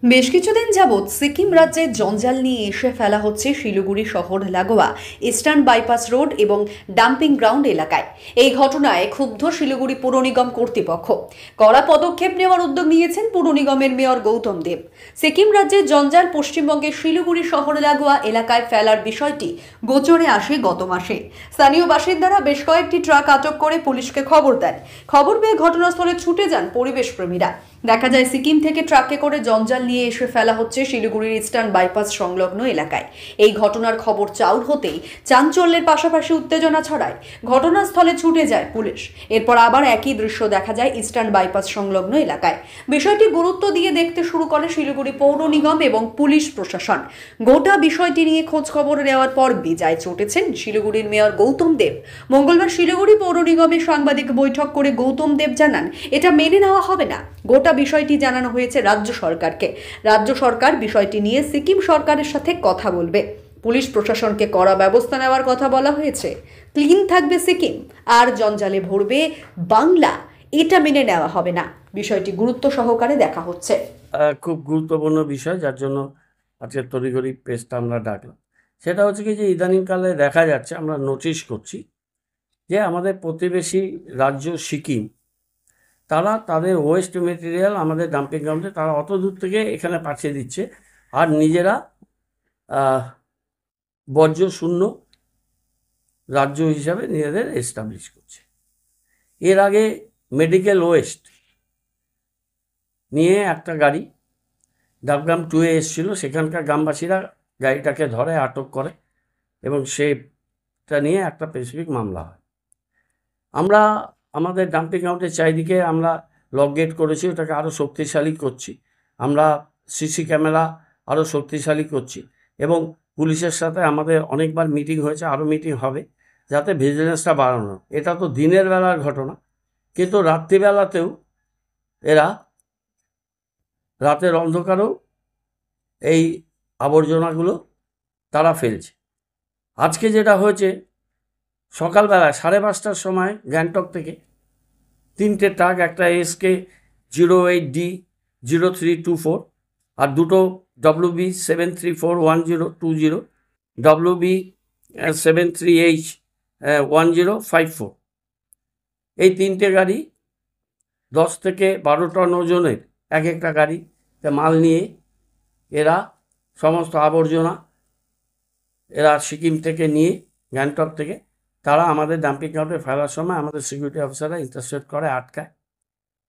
বেশ কিছুদিন যাবৎ সিকিম রাজ্যে জঞ্জাল নিয়ে এসে ফেলা হচ্ছে শিলিগুড়ি শহর লাগোয়া ইস্টার্ন বাইপাস রোড এবং ডাম্পিং গ্রাউন্ড এলাকায়। এই ঘটনায় ক্ষুব্ধ শিলিগুড়ি পুর নিগম কর্তৃপক্ষ। কড়া পদক্ষেপ নেওয়ার উদ্যোগ নিয়েছেন পুর নিগমের মেয়র গৌতম দেব। সিকিম রাজ্যের জঞ্জাল পশ্চিমবঙ্গের শিলিগুড়ি শহর লাগোয়া এলাকায় ফেলার বিষয়টি গোচরে আসে গত মাসে। স্থানীয় বাসিন্দারা বেশ কয়েকটি ট্রাক আটক করে পুলিশকে খবর দেন। খবর পেয়ে ঘটনাস্থলে ছুটে যান পরিবেশ প্রেমীরা। দেখা যায় সিকিম থেকে ট্রাকে করে জঞ্জাল নিয়ে এসে ফেলা হচ্ছে শিলিগুড়ির ইস্টার্ন বাইপাস সংলগ্ন এলাকায়। এই ঘটনার খবর চাউর হতেই চাঞ্চল্যের পাশাপাশি উত্তেজনা ছড়ায়। ঘটনাস্থলে ছুটে যায় পুলিশ। এরপর আবার একই দৃশ্য দেখা যায় ইস্টার্ন বাইপাস সংলগ্ন এলাকায়। বিষয়টি গুরুত্ব দিয়ে দেখতে শুরু করে শিলিগুড়ি পৌর নিগম এবং পুলিশ প্রশাসন। গোটা বিষয়টি নিয়ে খোঁজ খবর নেওয়ার পর বেজায় চটেছেন শিলিগুড়ির মেয়র গৌতম দেব। মঙ্গলবার শিলিগুড়ি পৌর নিগমের সাংবাদিক বৈঠক করে গৌতম দেব জানান, এটা মেনে নেওয়া হবে না। গোটা বিষয়টি জানানো হয়েছে রাজ্য সরকারকে। রাজ্য সরকার বিষয়টি নিয়ে সিকিম সরকারের সাথে কথা বলবে। পুলিশ প্রশাসনকে কড়া ব্যবস্থা নেওয়ার কথা বলা হয়েছে। ক্লিন থাকবে সিকিম আর জঞ্জালে ভরবে বাংলা, এটা মেনে নেওয়া হবে না। বিষয়টি গুরুত্ব সহকারে দেখা হচ্ছে। খুব গুরুত্বপূর্ণ বিষয়, যার জন্য আজকে তড়িঘড়ি প্রেসটা আমরা ডাকলাম। সেটা হচ্ছে কি যে ইদানিংকালে দেখা যাচ্ছে, আমরা নোটিশ করছি যে আমাদের প্রতিবেশী রাজ্য সিকিম, তারা তাদের ওয়েস্ট মেটেরিয়াল আমাদের ডাম্পিং গ্রাউন্ডে তারা অত দূর থেকে এখানে পাঠিয়ে দিচ্ছে, আর নিজেরা বর্জ্য শূন্য রাজ্য হিসাবে নিজেদের এস্টাবলিশ করছে। এর আগে মেডিকেল ওয়েস্ট নিয়ে একটা গাড়ি ডাবগ্রাম 2-এ এসেছিল, সেখানকার গ্রামবাসীরা গাড়িটাকে ধরে আটক করে এবং সেটা নিয়ে একটা স্পেসিফিক মামলা হয়। আমরা আমাদের ডাম্পিং গ্রাউন্ডের চারিদিকে আমরা লক গেট করেছি, ওটাকে আরও শক্তিশালী করছি। আমরা সিসি ক্যামেরা আরও শক্তিশালী করছি এবং পুলিশের সাথে আমাদের অনেকবার মিটিং হয়েছে, আরও মিটিং হবে, যাতে ভিজিলেন্সটা বাড়ানো। এটা তো দিনের বেলার ঘটনা, কিন্তু রাত্রিবেলাতেও এরা রাতের অন্ধকারেও এই আবর্জনাগুলো তারা ফেলছে। আজকে যেটা হয়েছে, সকালবেলা 5:30টার সময় গ্যাংটক থেকে 3টে ট্রাক, একটা SK08D0324 আর দুটো WB734102, WB73H1054, এই 3টে গাড়ি 10 থেকে 12 টন ওজনের এক একটা গাড়িতে মাল নিয়ে এরা সমস্ত আবর্জনা এরা সিকিম থেকে নিয়ে গ্যাংটক থেকে তারা আমাদের ডাম্পিং গ্রাউন্ডে ফেলার সময় আমাদের সিকিউরিটি অফিসাররা ইন্টারসেপ্ট করে, আটকায়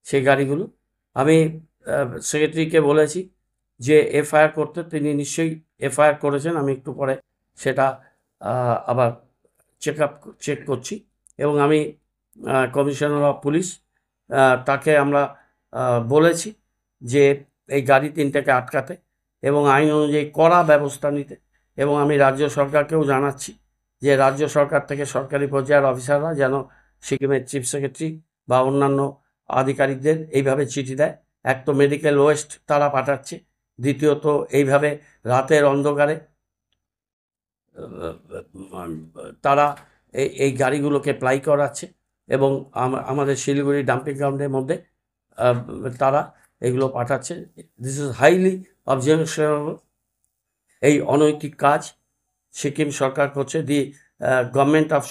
সেই গাড়িগুলো। আমি সেক্রেটারিকে বলেছি যে FIR করতে, তিনি নিশ্চয়ই FIR করেছেন। আমি একটু পরে সেটা আবার চেক করছি এবং আমি কমিশনার অফ পুলিশ তাকে আমরা বলেছি যে এই গাড়ি 3টাকে আটকাতে এবং আইন অনুযায়ী কড়া ব্যবস্থা নিতে। এবং আমি রাজ্য সরকারকেও জানাচ্ছি যে রাজ্য সরকার থেকে সরকারি পর্যায়ের অফিসাররা যেন সিকিমের চিফ সেক্রেটারি বা অন্যান্য আধিকারিকদের এইভাবে চিঠি দেয়। এক তো মেডিকেল ওয়েস্ট তারা পাঠাচ্ছে, দ্বিতীয়ত এইভাবে রাতের অন্ধকারে তারা এই গাড়িগুলোকে প্লাই করাচ্ছে এবং আমাদের শিলিগুড়ি ডাম্পিং গ্রাউন্ডের মধ্যে তারা এগুলো পাঠাচ্ছে। This is highly objectionable. এই অনৈতিক কাজ সিকিম সরকার করছে। The government of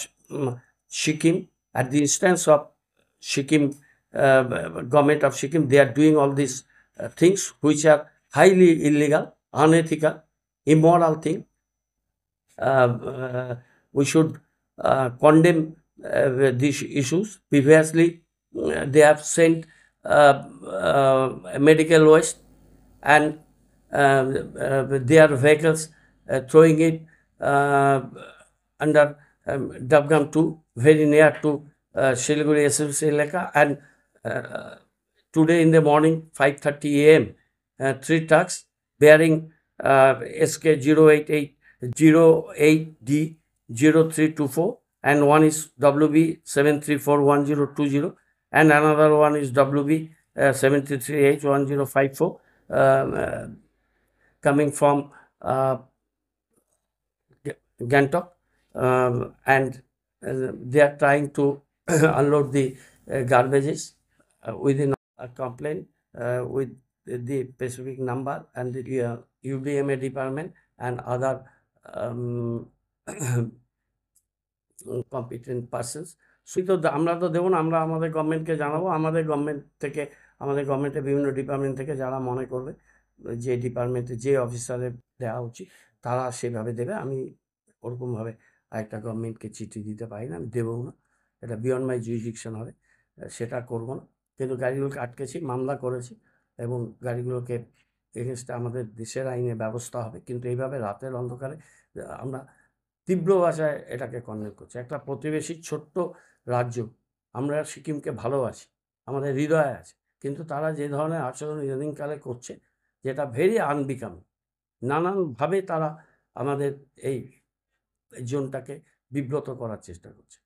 Sikkim, at the instance of Sikkim, government of Sikkim, they are doing all these things which are highly illegal, unethical, immoral thing. We should condemn these issues. Previously, they have sent medical waste and their vehicles throwing it under Dabgam 2, very near to Siliguri SMC Eleka, and today in the morning 5:30 AM 3 trucks bearing SK08D0324 and one is WB734102 and another one is WB73H1054 coming from Gangtok, and they are trying to unload the garbages within a complaint with the specific number and the UDMA department and other competent persons. তো আমরা তো দেবো না, আমরা আমাদের গভর্নমেন্টকে জানাবো, আমাদের গভর্নমেন্টের বিভিন্ন ডিপার্টমেন্ট থেকে যারা মনে করবে যে ডিপার্টমেন্টে যে অফিসারের দেওয়া উচিত তারা সেভাবে দেবে। আমি ওরকমভাবে আরেকটা গভর্নমেন্টকে চিঠি দিতে পারি না, আমি দেবও না, এটা বিয়ন্ড মাই জুরিসডিকশন হবে, সেটা করবো না। কিন্তু গাড়িগুলোকে আটকেছি, মামলা করেছি এবং গাড়িগুলোকে এগেনস্টে আমাদের দেশের আইনে ব্যবস্থা হবে। কিন্তু এইভাবে রাতের অন্ধকারে আমরা তীব্র ভাষায় এটাকে কন্ডেম করছি। একটা প্রতিবেশী ছোট্ট রাজ্য, আমরা সিকিমকে ভালোবাসি, আমাদের হৃদয়ে আছে, কিন্তু তারা যে ধরনের আচরণ ইদানিংকালে করছে যেটা ভেরি আনবিকামিং, নানানভাবে তারা আমাদের এই জোনটাকে বিব্রত করার চেষ্টা করছে।